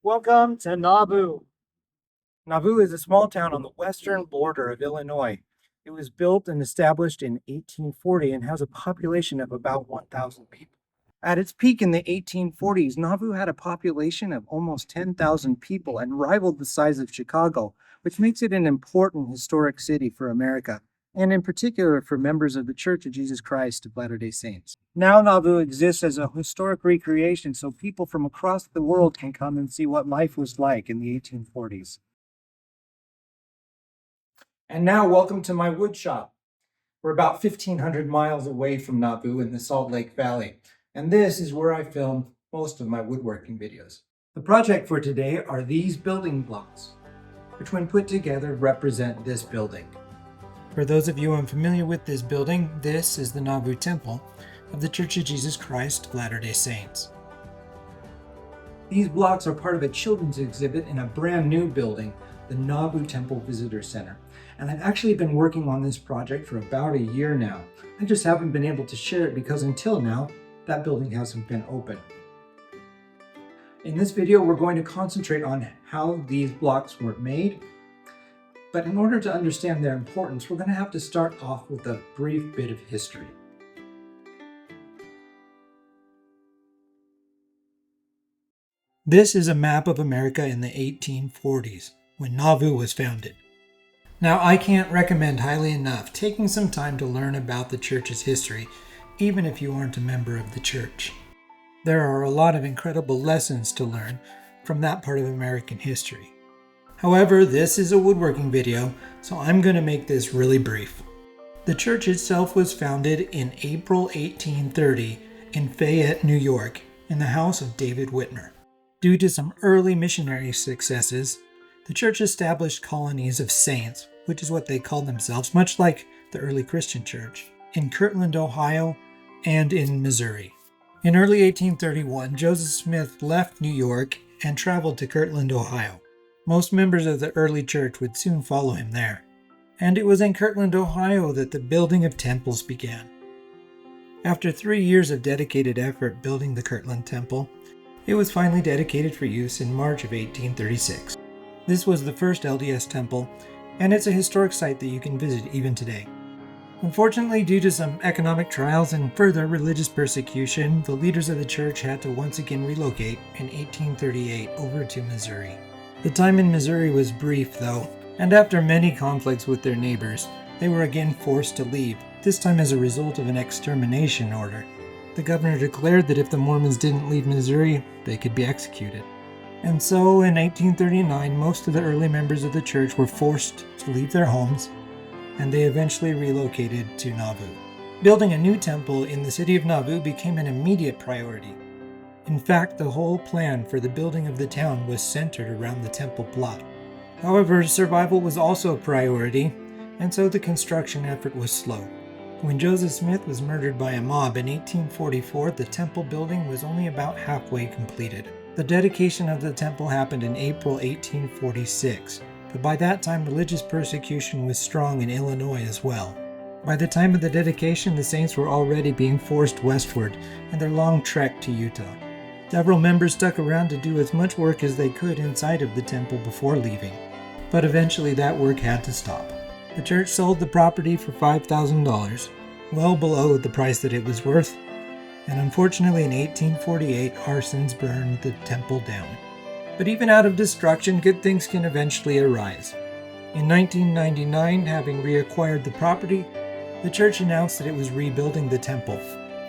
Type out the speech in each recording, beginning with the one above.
Welcome to Nauvoo. Nauvoo is a small town on the western border of Illinois. It was built and established in 1840 and has a population of about 1,000 people. At its peak in the 1840s, Nauvoo had a population of almost 10,000 people and rivaled the size of Chicago, which makes it an important historic city for America, and in particular for members of the Church of Jesus Christ of Latter-day Saints. Now Nauvoo exists as a historic recreation so people from across the world can come and see what life was like in the 1840s. And now welcome to my woodshop. We're about 1,500 miles away from Nauvoo in the Salt Lake Valley, and this is where I film most of my woodworking videos. The project for today are these building blocks, which when put together represent this building. For those of you unfamiliar with this building, this is the Nauvoo Temple of the Church of Jesus Christ of Latter-day Saints. These blocks are part of a children's exhibit in a brand new building, the Nauvoo Temple Visitors Center. And I've actually been working on this project for about a year now. I just haven't been able to share it because until now, that building hasn't been open. In this video, we're going to concentrate on how these blocks were made. But in order to understand their importance, we're going to have to start off with a brief bit of history. This is a map of America in the 1840s, when Nauvoo was founded. Now, I can't recommend highly enough taking some time to learn about the church's history, even if you aren't a member of the church. There are a lot of incredible lessons to learn from that part of American history. However, this is a woodworking video, so I'm going to make this really brief. The church itself was founded in April 1830 in Fayette, New York, in the house of David Whitmer. Due to some early missionary successes, the church established colonies of saints, which is what they called themselves, much like the early Christian church, in Kirtland, Ohio, and in Missouri. In early 1831, Joseph Smith left New York and traveled to Kirtland, Ohio. Most members of the early church would soon follow him there. And it was in Kirtland, Ohio that the building of temples began. After 3 years of dedicated effort building the Kirtland Temple, it was finally dedicated for use in March of 1836. This was the first LDS temple, and it's a historic site that you can visit even today. Unfortunately, due to some economic trials and further religious persecution, the leaders of the church had to once again relocate in 1838 over to Missouri. The time in Missouri was brief, though, and after many conflicts with their neighbors, they were again forced to leave, this time as a result of an extermination order. The governor declared that if the Mormons didn't leave Missouri, they could be executed. And so, in 1839, most of the early members of the church were forced to leave their homes, and they eventually relocated to Nauvoo. Building a new temple in the city of Nauvoo became an immediate priority. In fact, the whole plan for the building of the town was centered around the temple plot. However, survival was also a priority, and so the construction effort was slow. When Joseph Smith was murdered by a mob in 1844, the temple building was only about halfway completed. The dedication of the temple happened in April 1846, but by that time religious persecution was strong in Illinois as well. By the time of the dedication, the saints were already being forced westward in their long trek to Utah. Several members stuck around to do as much work as they could inside of the temple before leaving, but eventually that work had to stop. The church sold the property for $5,000, well below the price that it was worth, and unfortunately in 1848 arsons burned the temple down. But even out of destruction, good things can eventually arise. In 1999, having reacquired the property, the church announced that it was rebuilding the temple.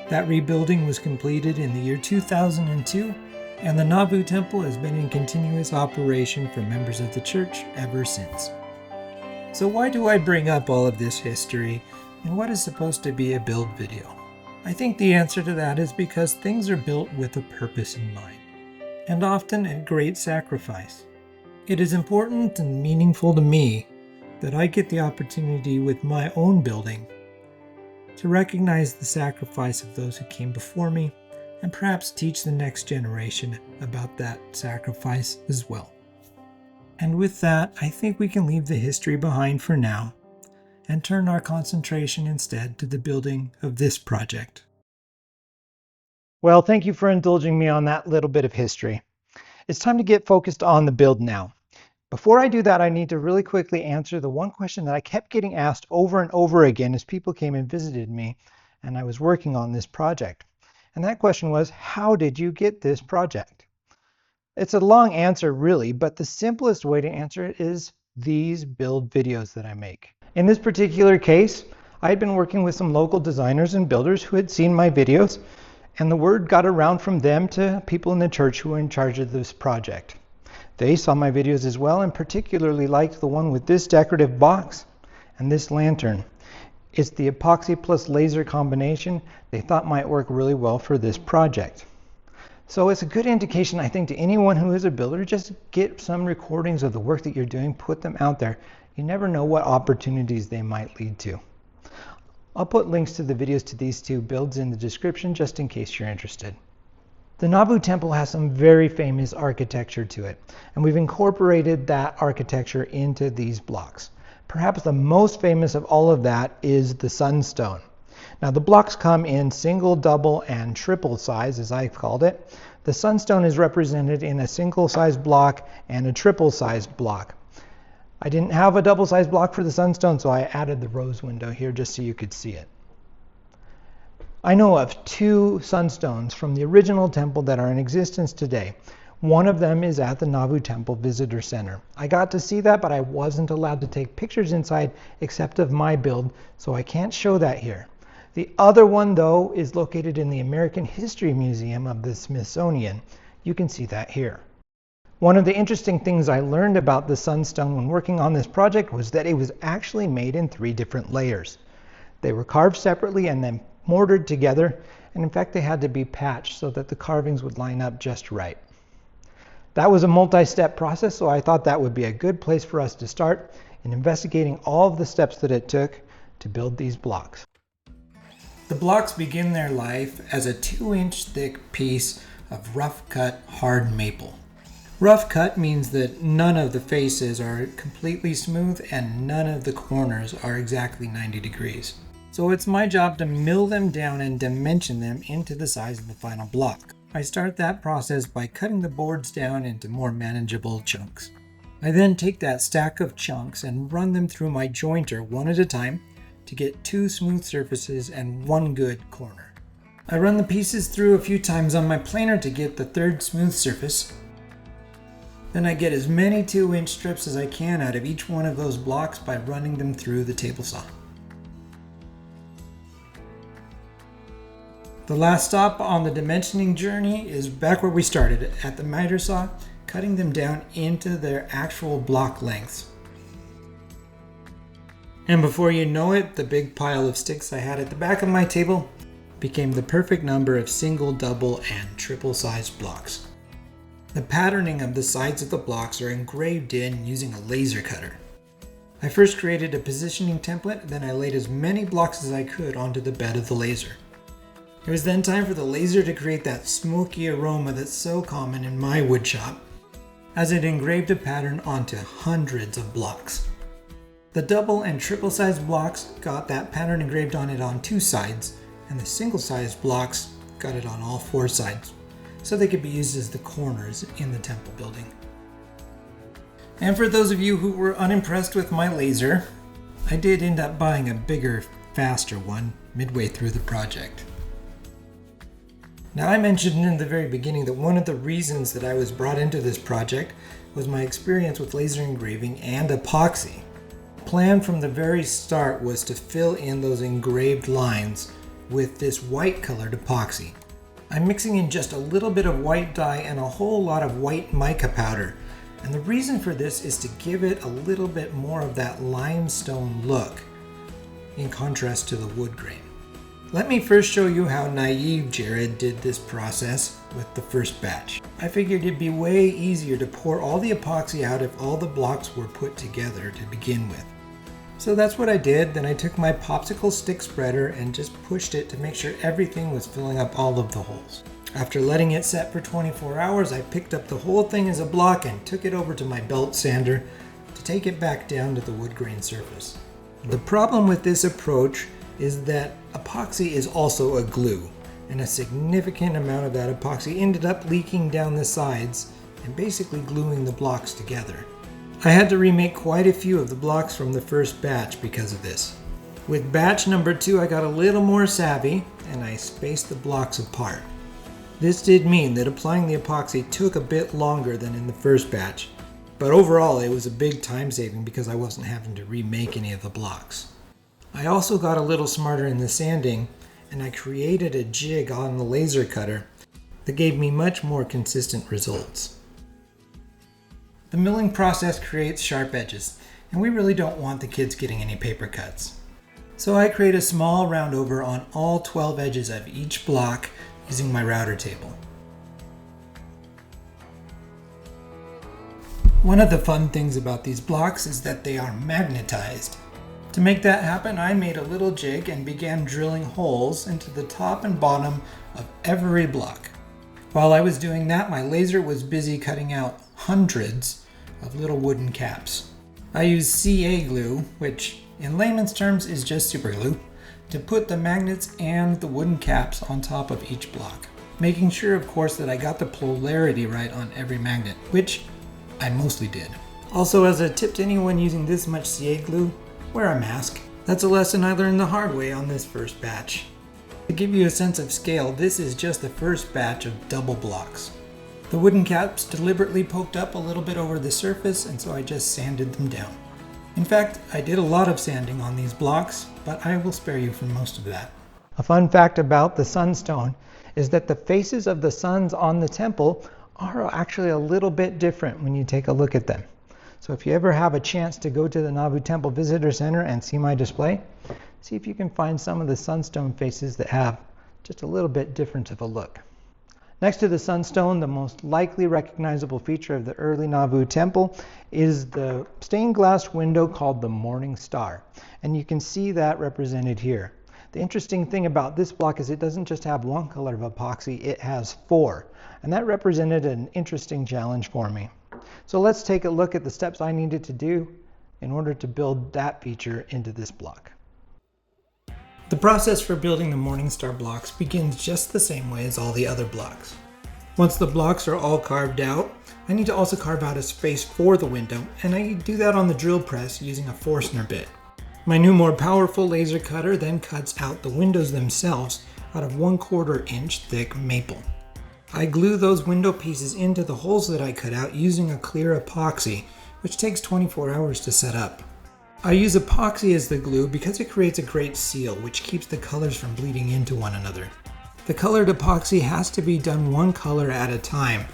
That rebuilding was completed in the year 2002, and the Nauvoo Temple has been in continuous operation for members of the church ever since. So why do I bring up all of this history in what is supposed to be a build video? I think the answer to that is because things are built with a purpose in mind, and often at great sacrifice. It is important and meaningful to me that I get the opportunity with my own building to recognize the sacrifice of those who came before me and perhaps teach the next generation about that sacrifice as well. And with that, I think we can leave the history behind for now and turn our concentration instead to the building of this project. Well, thank you for indulging me on that little bit of history. It's time to get focused on the build now. Before I do that, I need to really quickly answer the one question that I kept getting asked over and over again as people came and visited me and I was working on this project. And that question was, how did you get this project? It's a long answer really, but the simplest way to answer it is these build videos that I make. In this particular case, I had been working with some local designers and builders who had seen my videos, and the word got around from them to people in the church who were in charge of this project. They saw my videos as well and particularly liked the one with this decorative box and this lantern. It's the epoxy plus laser combination they thought might work really well for this project. So it's a good indication, I think, to anyone who is a builder, just get some recordings of the work that you're doing, put them out there. You never know what opportunities they might lead to. I'll put links to the videos to these two builds in the description just in case you're interested. The Nauvoo Temple has some very famous architecture to it, and we've incorporated that architecture into these blocks. Perhaps the most famous of all of that is the sunstone. Now the blocks come in single, double, and triple size, as I've called it. The sunstone is represented in a single size block and a triple size block. I didn't have a double size block for the sunstone, so I added the rose window here just so you could see it. I know of two sunstones from the original temple that are in existence today. One of them is at the Nauvoo Temple Visitors Center. I got to see that, but I wasn't allowed to take pictures inside except of my build, so I can't show that here. The other one, though, is located in the American History Museum of the Smithsonian. You can see that here. One of the interesting things I learned about the sunstone when working on this project was that it was actually made in 3 different layers. They were carved separately and then mortared together, and in fact they had to be patched so that the carvings would line up just right. That was a multi-step process, so I thought that would be a good place for us to start in investigating all of the steps that it took to build these blocks. The blocks begin their life as a 2-inch thick piece of rough cut hard maple. Rough cut means that none of the faces are completely smooth and none of the corners are exactly 90 degrees. So it's my job to mill them down and dimension them into the size of the final block. I start that process by cutting the boards down into more manageable chunks. I then take that stack of chunks and run them through my jointer one at a time to get 2 smooth surfaces and 1 good corner. I run the pieces through a few times on my planer to get the 3rd smooth surface. Then I get as many 2-inch strips as I can out of each one of those blocks by running them through the table saw. The last stop on the dimensioning journey is back where we started, at the miter saw, cutting them down into their actual block lengths. And before you know it, the big pile of sticks I had at the back of my table became the perfect number of single, double, and triple sized blocks. The patterning of the sides of the blocks are engraved in using a laser cutter. I first created a positioning template, then I laid as many blocks as I could onto the bed of the laser. It was then time for the laser to create that smoky aroma that's so common in My Woodshop, as it engraved a pattern onto hundreds of blocks. The double and triple sized blocks got that pattern engraved on it on 2 sides, and the single sized blocks got it on all 4 sides, so they could be used as the corners in the temple building. And for those of you who were unimpressed with my laser, I did end up buying a bigger, faster one midway through the project. Now, I mentioned in the very beginning that one of the reasons that I was brought into this project was my experience with laser engraving and epoxy. The plan from the very start was to fill in those engraved lines with this white colored epoxy. I'm mixing in just a little bit of white dye and a whole lot of white mica powder, and the reason for this is to give it a little bit more of that limestone look in contrast to the wood grain. Let me first show you how naive Jared did this process with the first batch. I figured it'd be way easier to pour all the epoxy out if all the blocks were put together to begin with. So that's what I did. Then I took my popsicle stick spreader and just pushed it to make sure everything was filling up all of the holes. After letting it set for 24 hours, I picked up the whole thing as a block and took it over to my belt sander to take it back down to the wood grain surface. The problem with this approach is that epoxy is also a glue, and a significant amount of that epoxy ended up leaking down the sides and basically gluing the blocks together. I had to remake quite a few of the blocks from the first batch because of this. With batch number 2, I got a little more savvy and I spaced the blocks apart. This did mean that applying the epoxy took a bit longer than in the first batch, but overall it was a big time saving because I wasn't having to remake any of the blocks. I also got a little smarter in the sanding, and I created a jig on the laser cutter that gave me much more consistent results. The milling process creates sharp edges, and we really don't want the kids getting any paper cuts. So I create a small roundover on all 12 edges of each block using my router table. One of the fun things about these blocks is that they are magnetized. To make that happen, I made a little jig and began drilling holes into the top and bottom of every block. While I was doing that, my laser was busy cutting out hundreds of little wooden caps. I used CA glue, which in layman's terms is just super glue, to put the magnets and the wooden caps on top of each block, making sure of course that I got the polarity right on every magnet, which I mostly did. Also, as a tip to anyone using this much CA glue, wear a mask. That's a lesson I learned the hard way on this first batch. To give you a sense of scale, this is just the first batch of double blocks. The wooden caps deliberately poked up a little bit over the surface, and so I just sanded them down. In fact, I did a lot of sanding on these blocks, but I will spare you from most of that. A fun fact about the sunstone is that the faces of the suns on the temple are actually a little bit different when you take a look at them. So if you ever have a chance to go to the Nauvoo Temple Visitors Center and see my display, see if you can find some of the sunstone faces that have just a little bit different of a look. Next to the sunstone, the most likely recognizable feature of the early Nauvoo temple is the stained glass window called the Morning Star. And you can see that represented here. The interesting thing about this block is it doesn't just have one color of epoxy, it has 4. And that represented an interesting challenge for me. So let's take a look at the steps I needed to do in order to build that feature into this block. The process for building the Morning Star blocks begins just the same way as all the other blocks. Once the blocks are all carved out, I need to also carve out a space for the window, and I do that on the drill press using a Forstner bit. My new more powerful laser cutter then cuts out the windows themselves out of 1/4 inch thick maple. I glue those window pieces into the holes that I cut out using a clear epoxy, which takes 24 hours to set up. I use epoxy as the glue because it creates a great seal, which keeps the colors from bleeding into one another. The colored epoxy has to be done one color at a time.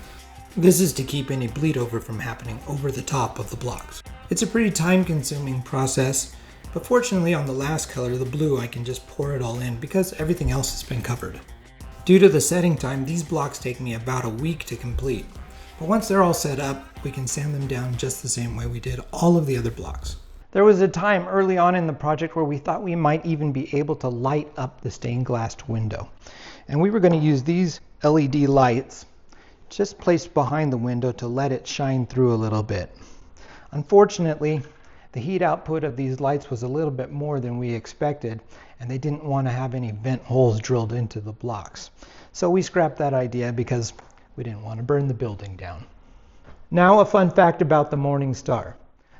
This is to keep any bleed over from happening over the top of the blocks. It's a pretty time-consuming process, but fortunately on the last color, the blue, I can just pour it all in because everything else has been covered. Due to the setting time, these blocks take me about a week to complete. But once they're all set up, we can sand them down just the same way we did all of the other blocks. There was a time early on in the project where we thought we might even be able to light up the stained glass window. And we were going to use these LED lights just placed behind the window to let it shine through a little bit. Unfortunately, the heat output of these lights was a little bit more than we expected, and they didn't want to have any vent holes drilled into the blocks. So we scrapped that idea because we didn't want to burn the building down. Now a fun fact about the Morning Star.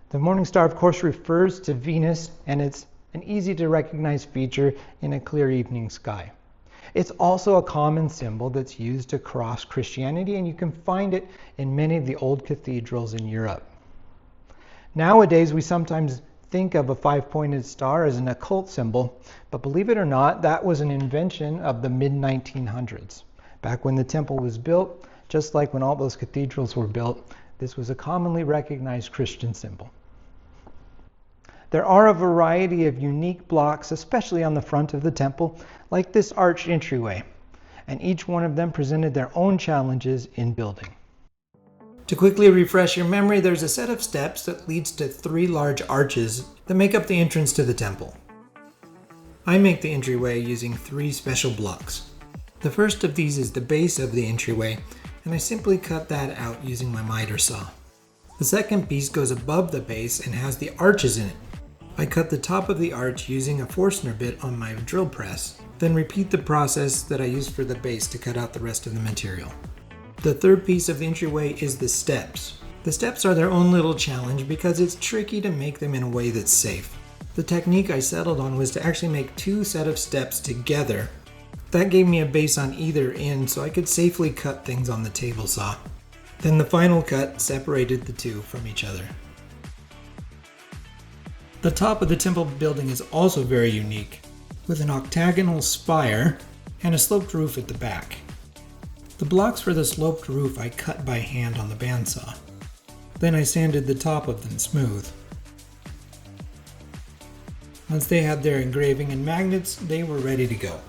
The Morning Star, of course, refers to Venus, and it's an easy to recognize feature in a clear evening sky. It's also a common symbol that's used across Christianity, and you can find it in many of the old cathedrals in Europe. Nowadays, we sometimes think of a 5-pointed star as an occult symbol, but believe it or not, that was an invention of the mid-1900s. Back when the temple was built, just like when all those cathedrals were built, this was a commonly recognized Christian symbol. There are a variety of unique blocks, especially on the front of the temple, like this arched entryway, and each one of them presented their own challenges in building. To quickly refresh your memory, there's a set of steps that leads to 3 large arches that make up the entrance to the temple. I make the entryway using 3 special blocks. The first of these is the base of the entryway, and I simply cut that out using my miter saw. The second piece goes above the base and has the arches in it. I cut the top of the arch using a Forstner bit on my drill press, then repeat the process that I used for the base to cut out the rest of the material. The third piece of the entryway is the steps. The steps are their own little challenge because it's tricky to make them in a way that's safe. The technique I settled on was to actually make two sets of steps together. That gave me a base on either end so I could safely cut things on the table saw. Then the final cut separated the two from each other. The top of the temple building is also very unique, with an octagonal spire and a sloped roof at the back. The blocks for the sloped roof I cut by hand on the bandsaw. Then I sanded the top of them smooth. Once they had their engraving and magnets, they were ready to go.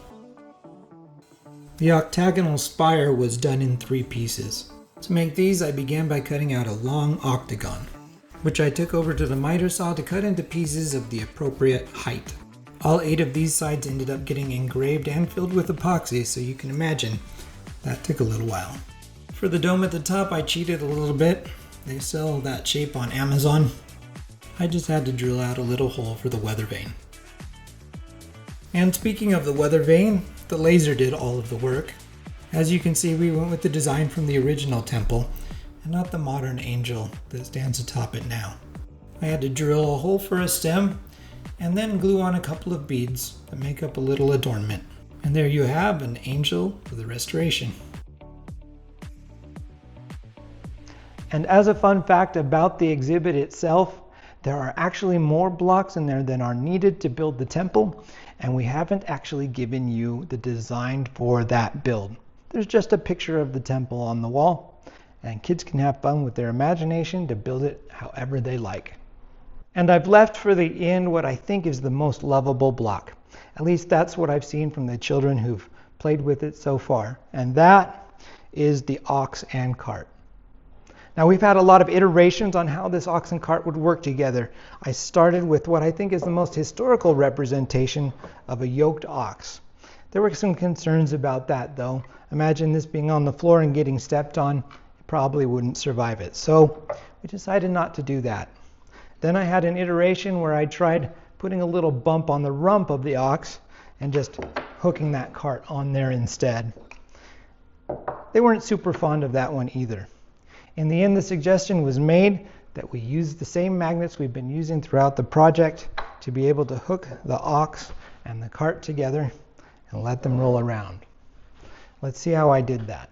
The octagonal spire was done in 3 pieces. To make these, I began by cutting out a long octagon, which I took over to the miter saw to cut into pieces of the appropriate height. All 8 of these sides ended up getting engraved and filled with epoxy, so you can imagine that took a little while. For the dome at the top, I cheated a little bit. They sell that shape on Amazon. I just had to drill out a little hole for the weather vane. And speaking of the weather vane, the laser did all of the work. As you can see, we went with the design from the original temple, and not the modern angel that stands atop it now. I had to drill a hole for a stem, and then glue on a couple of beads that make up a little adornment. And there you have an angel for the restoration. And as a fun fact about the exhibit itself, there are actually more blocks in there than are needed to build the temple, and we haven't actually given you the design for that build. There's just a picture of the temple on the wall, and kids can have fun with their imagination to build it however they like. And I've left for the end what I think is the most lovable block. At least that's what I've seen from the children who've played with it so far, and that is the ox and cart. Now, we've had a lot of iterations on how this ox and cart would work together. I started with what I think is the most historical representation of a yoked ox. There were some concerns about that, though. Imagine this being on the floor and getting stepped on. It probably wouldn't survive it. So we decided not to do that. Then I had an iteration where I tried putting a little bump on the rump of the ox and just hooking that cart on there instead. They weren't super fond of that one either. In the end, the suggestion was made that we use the same magnets we've been using throughout the project to be able to hook the ox and the cart together and let them roll around. Let's see how I did that.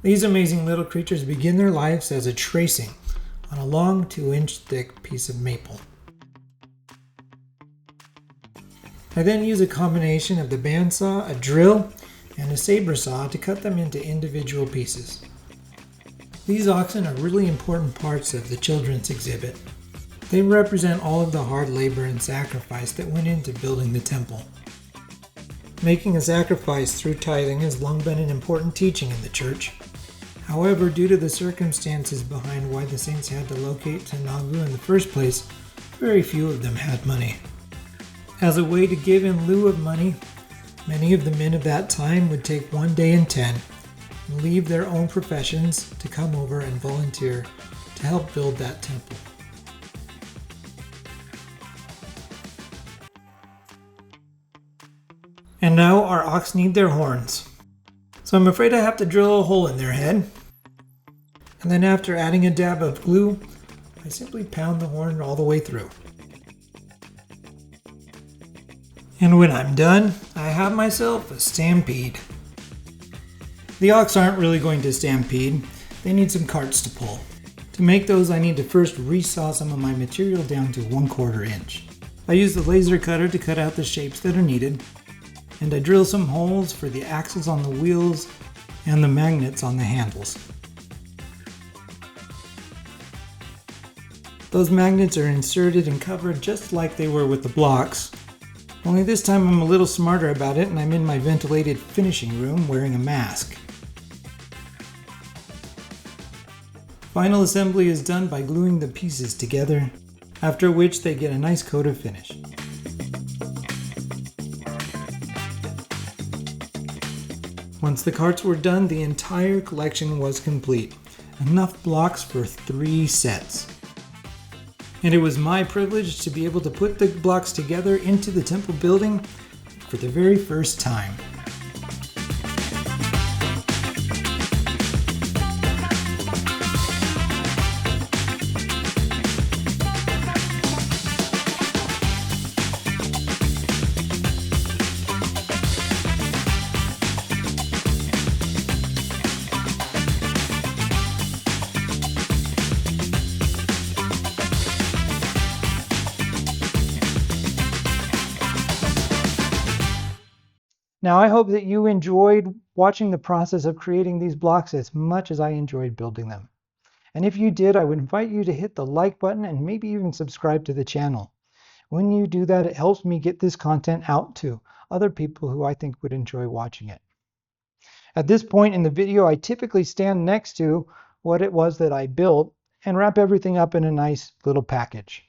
These amazing little creatures begin their lives as a tracing on a long 2-inch thick piece of maple. I then use a combination of the bandsaw, a drill, and a saber saw to cut them into individual pieces. These oxen are really important parts of the children's exhibit. They represent all of the hard labor and sacrifice that went into building the temple. Making a sacrifice through tithing has long been an important teaching in the church. However, due to the circumstances behind why the saints had to locate to Nauvoo in the first place, very few of them had money. As a way to give in lieu of money, many of the men of that time would take 1 day in 10 and leave their own professions to come over and volunteer to help build that temple. And now our ox need their horns. So I'm afraid I have to drill a hole in their head. And then after adding a dab of glue, I simply pound the horn all the way through. And when I'm done, I have myself a stampede. The ox aren't really going to stampede. They need some carts to pull. To make those, I need to first resaw some of my material down to 1/4 inch. I use the laser cutter to cut out the shapes that are needed, and I drill some holes for the axles on the wheels and the magnets on the handles. Those magnets are inserted and covered just like they were with the blocks, only this time I'm a little smarter about it and I'm in my ventilated finishing room wearing a mask. Final assembly is done by gluing the pieces together, after which they get a nice coat of finish. Once the carts were done, the entire collection was complete. Enough blocks for 3 sets. And it was my privilege to be able to put the blocks together into the temple building for the very first time. Now, I hope that you enjoyed watching the process of creating these blocks as much as I enjoyed building them. And if you did, I would invite you to hit the like button and maybe even subscribe to the channel. When you do that, it helps me get this content out to other people who I think would enjoy watching it. At this point in the video, I typically stand next to what it was that I built and wrap everything up in a nice little package.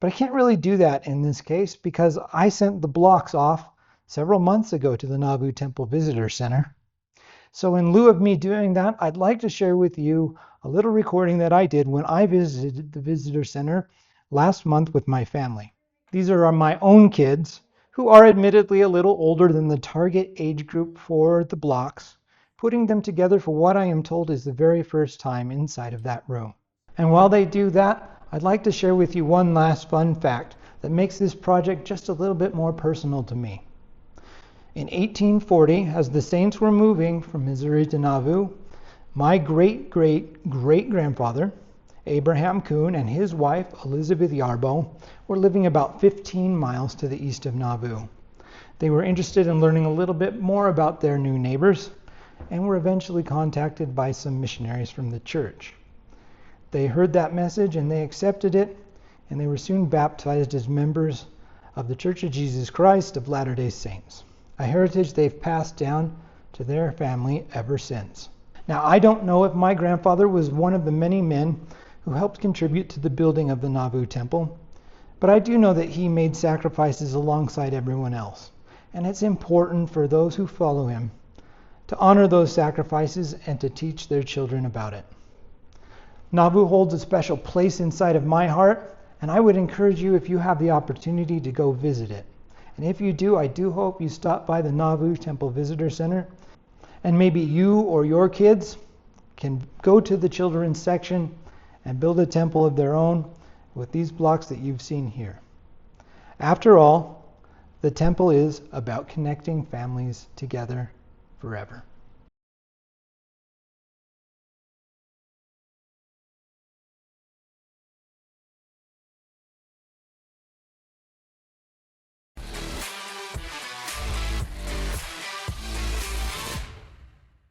But I can't really do that in this case because I sent the blocks off several months ago to the Nauvoo Temple Visitors Center. So in lieu of me doing that, I'd like to share with you a little recording that I did when I visited the Visitor Center last month with my family. These are my own kids, who are admittedly a little older than the target age group for the blocks, putting them together for what I am told is the very first time inside of that room. And while they do that, I'd like to share with you one last fun fact that makes this project just a little bit more personal to me. In 1840, as the Saints were moving from Missouri to Nauvoo, my great-great-great-grandfather, Abraham Kuhn, and his wife, Elizabeth Yarbo, were living about 15 miles to the east of Nauvoo. They were interested in learning a little bit more about their new neighbors and were eventually contacted by some missionaries from the church. They heard that message and they accepted it, and they were soon baptized as members of the Church of Jesus Christ of Latter-day Saints, a heritage they've passed down to their family ever since. Now, I don't know if my grandfather was one of the many men who helped contribute to the building of the Nauvoo Temple, but I do know that he made sacrifices alongside everyone else, and it's important for those who follow him to honor those sacrifices and to teach their children about it. Nauvoo holds a special place inside of my heart, and I would encourage you, if you have the opportunity, to go visit it. And if you do, I do hope you stop by the Nauvoo Temple Visitors Center, and maybe you or your kids can go to the children's section and build a temple of their own with these blocks that you've seen here. After all, the temple is about connecting families together forever.